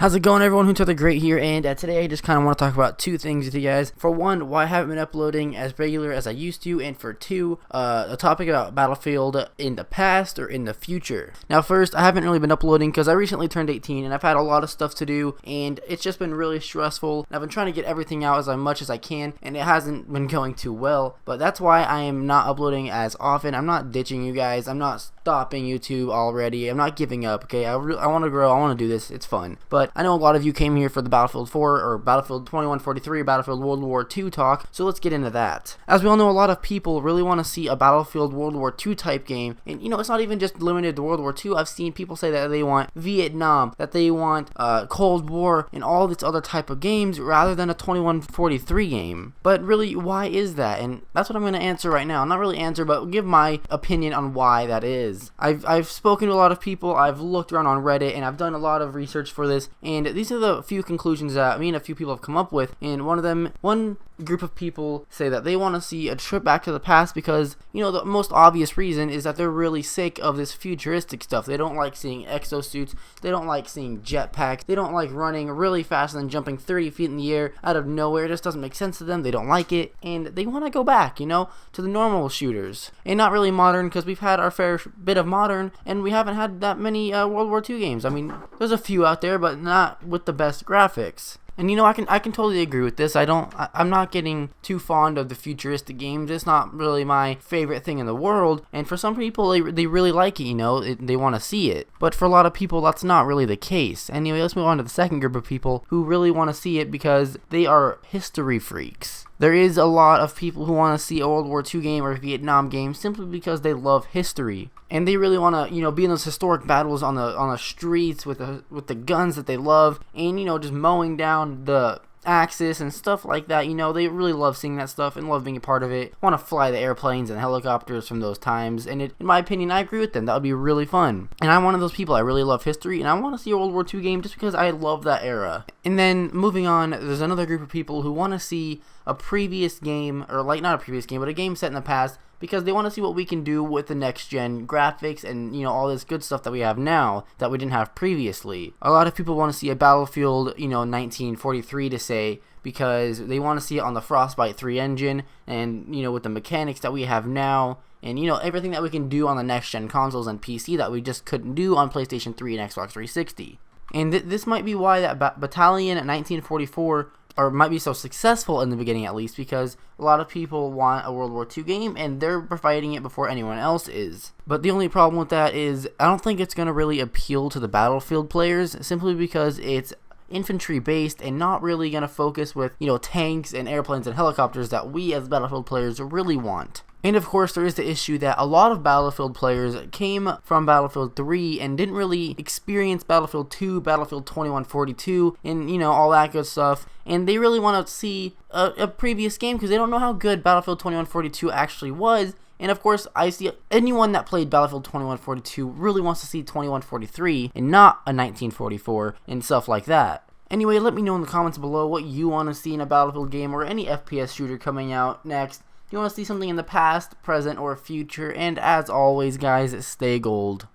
How's it going, everyone? Who's the Great here, and today I just kind of want to talk about two things with you guys. For one, why I haven't been uploading as regular as I used to, and for two, a topic about Battlefield in the past or in the future. Now first, I haven't really been uploading because I recently turned 18 and I've had a lot of stuff to do, and it's just been really stressful. And I've been trying to get everything out as much as I can, and it hasn't been going too well, but that's why I am not uploading as often. I'm not ditching you guys. I'm not stopping YouTube already. I'm not giving up, okay? I want to grow. I want to do this. It's fun. But I know a lot of you came here for the Battlefield 4 or Battlefield 2143 or Battlefield World War II talk, so let's get into that. As we all know, a lot of people really want to see a Battlefield World War II type game, and you know, it's not even just limited to World War II. I've seen people say that they want Vietnam, that they want Cold War, and all this other type of games rather than a 2143 game. But really, why is that? And that's what I'm going to answer right now. Not really answer, but give my opinion on why that is. I've spoken to a lot of people, I've looked around on Reddit, and I've done a lot of research for this, and these are the few conclusions that me and a few people have come up with. And one group of people say that they want to see a trip back to the past because, you know, the most obvious reason is that they're really sick of this futuristic stuff. They don't like seeing exosuits, they don't like seeing jetpacks, they don't like running really fast and then jumping 30 feet in the air out of nowhere. It just doesn't make sense to them. They don't like it, and they want to go back, you know, to the normal shooters. And not really modern, because we've had our fair bit of modern, and we haven't had that many World War II games. I mean, there's a few out there, but not with the best graphics. And you know, I can totally agree with this. I'm not getting too fond of the futuristic games. It's not really my favorite thing in the world. And for some people, they really like it, you know, they want to see it. But for a lot of people, that's not really the case. Anyway, let's move on to the second group of people who really want to see it because they are history freaks. There is a lot of people who want to see a World War II game or a Vietnam game simply because they love history, and they really want to, you know, be in those historic battles on the streets with the guns that they love, and you know, just mowing down the Axis and stuff like that. You know, they really love seeing that stuff and love being a part of it. Want to fly the airplanes and helicopters from those times, and in my opinion, I agree with them. That would be really fun. And I'm one of those people. I really love history, and I want to see a World War II game just because I love that era. And then moving on, there's another group of people who want to see a previous game, or like not a previous game, but a game set in the past, because they want to see what we can do with the next gen graphics and, you know, all this good stuff that we have now that we didn't have previously. A lot of people want to see a Battlefield, you know, 1943 to say, because they want to see it on the Frostbite 3 engine, and you know, with the mechanics that we have now, and you know, everything that we can do on the next gen consoles and PC that we just couldn't do on PlayStation 3 and Xbox 360. And this might be why that Battalion at 1944 or might be so successful in the beginning, at least, because a lot of people want a World War II game and they're providing it before anyone else is. But the only problem with that is I don't think it's going to really appeal to the Battlefield players, simply because it's infantry based and not really going to focus with, you know, tanks and airplanes and helicopters that we as Battlefield players really want. And of course, there is the issue that a lot of Battlefield players came from Battlefield 3 and didn't really experience Battlefield 2, Battlefield 2142, and you know, all that good stuff. And they really want to see a previous game because they don't know how good Battlefield 2142 actually was. And of course, I see anyone that played Battlefield 2142 really wants to see 2143 and not a 1944 and stuff like that. Anyway, let me know in the comments below what you want to see in a Battlefield game or any FPS shooter coming out next. You want to see something in the past, present, or future, and as always, guys, stay gold.